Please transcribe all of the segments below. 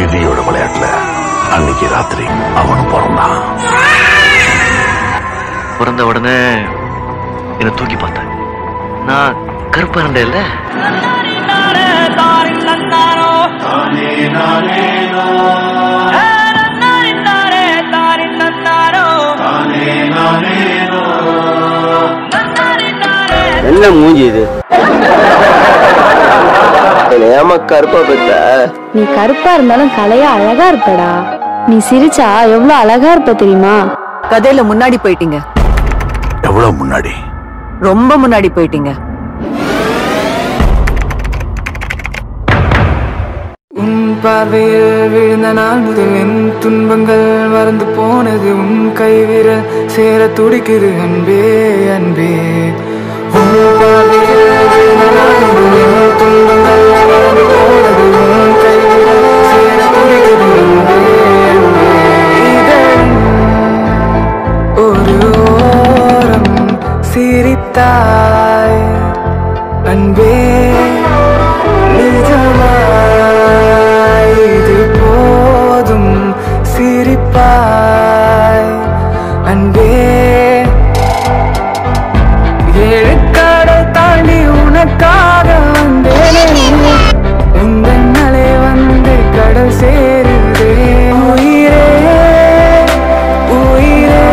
விதியோட விளையாட்டுல அன்னைக்கு ராத்திரி அவனும் பிறந்தான். பிறந்த உடனே என்ன தூக்கி பார்த்தேன். நான் கருப்பா இருந்தேன் இல்ல. என்ன மூஞ்சி இது? ஏமா கருப்பா பெத்த? நீ கருப்பா இருந்தாலும் கலையா அழகா இருப்படா. நீ சிரிச்சா எவ்வளவு அழகா இருப்ப தெரியுமா? கதையில முன்னாடி போயிட்டீங்க. எவ்வளவு முன்னாடி? ரொம்ப முன்னாடி போயிட்டீங்க. உன் பார்வையில் விழுந்த நாள் முதல் என் துன்பங்கள் மறந்து போனது. உன் கை விரல் சேர துடிக்குது அன்பே அன்பே. உன் பார்வையில் விழுந்த நாள் முதல் என் துன்பங்கள் மறந்து போனது. உன் கை விரல் சேர துடிக்குது அன்பே அன்பே. இதன் ஒரு ஓரம் சிரித்தாய் அன்பே. இது போதும் சிரிப்பாய் அன்பே. ஏழு கடல் தாண்டி உனக்காக வந்தேனே. உங்கள் நலை வந்து கடல் சேருதே. உயிரே உயிரே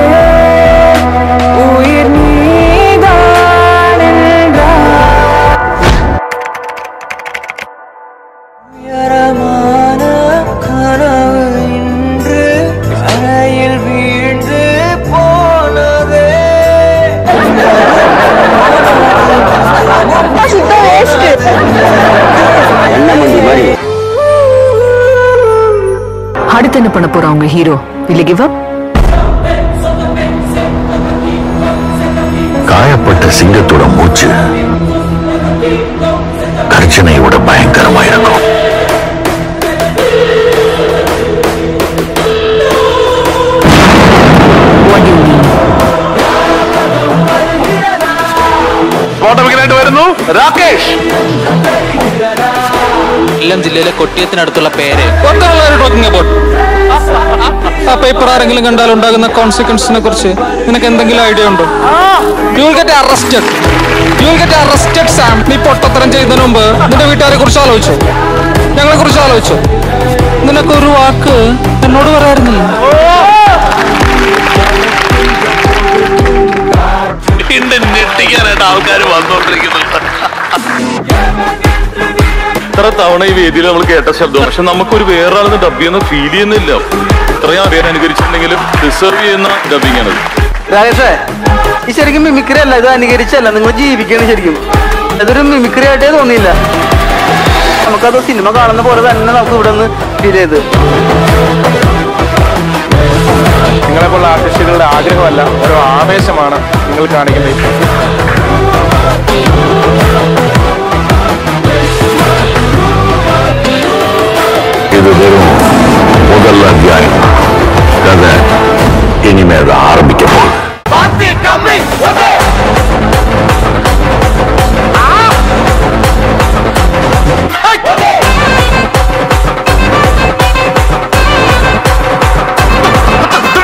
உயிர் நீதான் என்றார். உயரமான கனவு இன்று அறையில் வீழ்ந்து போனதே. அடுத்து என்ன பண்ண போறோம் உங்க ஹீரோ? இல்ல கிவ் அப்? காயப்பட்ட சிங்கத்தோட மூச்சு கர்ஜனையோட பயங்கரமா இருக்கும். വരുന്നു രാകേഷ്. കൊല്ലം ജില്ലയിലെ കൊട്ടിയത്തിനടുത്തുള്ള പേര് ആ പേപ്പർ ആരെങ്കിലും കണ്ടാൽ ഉണ്ടാകുന്ന കോൺസിക്വൻസിനെ കുറിച്ച് നിനക്ക് എന്തെങ്കിലും ഐഡിയ ഉണ്ടോ? You will get arrested. You will get arrested Sam. നീ പൊട്ടത്തരം ചെയ്യുന്നതിന് മുമ്പ് നിന്റെ വീട്ടുകാരെ കുറിച്ച് ആലോചിച്ചോ? ഞങ്ങളെ കുറിച്ച് ആലോചിച്ചോ? നിനക്കൊരു വാക്ക് എന്നോട് പറയാറുന്നില്ല. ഞെട്ടിക്കാനായിട്ട് ആൾക്കാർ വന്നോണ്ടിരിക്കുന്നുണ്ട്. ഇത്ര തവണ ഈ വേദിയിൽ നമ്മൾ കേട്ട ശബ്ദം, പക്ഷെ നമുക്കൊരു വേറൊരാളെന്ന് ഡബ് ചെയ്യുന്ന ഫീൽ ചെയ്യുന്നില്ല. ഇത്രയും അറിയാൻ അനുകരിച്ചിട്ടുണ്ടെങ്കിലും ഡിസർവ് ചെയ്യുന്ന ഡബിങ് ആണത്. രാകേഷേ, ഈ ശരിക്കും മിമിക്രി അല്ല, ഇത് അനുകരിച്ചല്ല, നിങ്ങൾ ജീവിക്കണം. ശരിക്കും ഇതൊരു മിമിക്രി ആയിട്ടേ തോന്നിയില്ല. നമുക്കത് സിനിമ കാണുന്ന പോലെ തന്നെ നമുക്ക് ഇവിടെ നിന്ന് ഫീൽ ചെയ്ത്. നിങ്ങളെപ്പോലുള്ള ആർട്ടിസ്റ്റുകളുടെ ആഗ്രഹമല്ല, ഒരു ആവേശമാണ് നിങ്ങൾ കാണിക്കുന്നത്.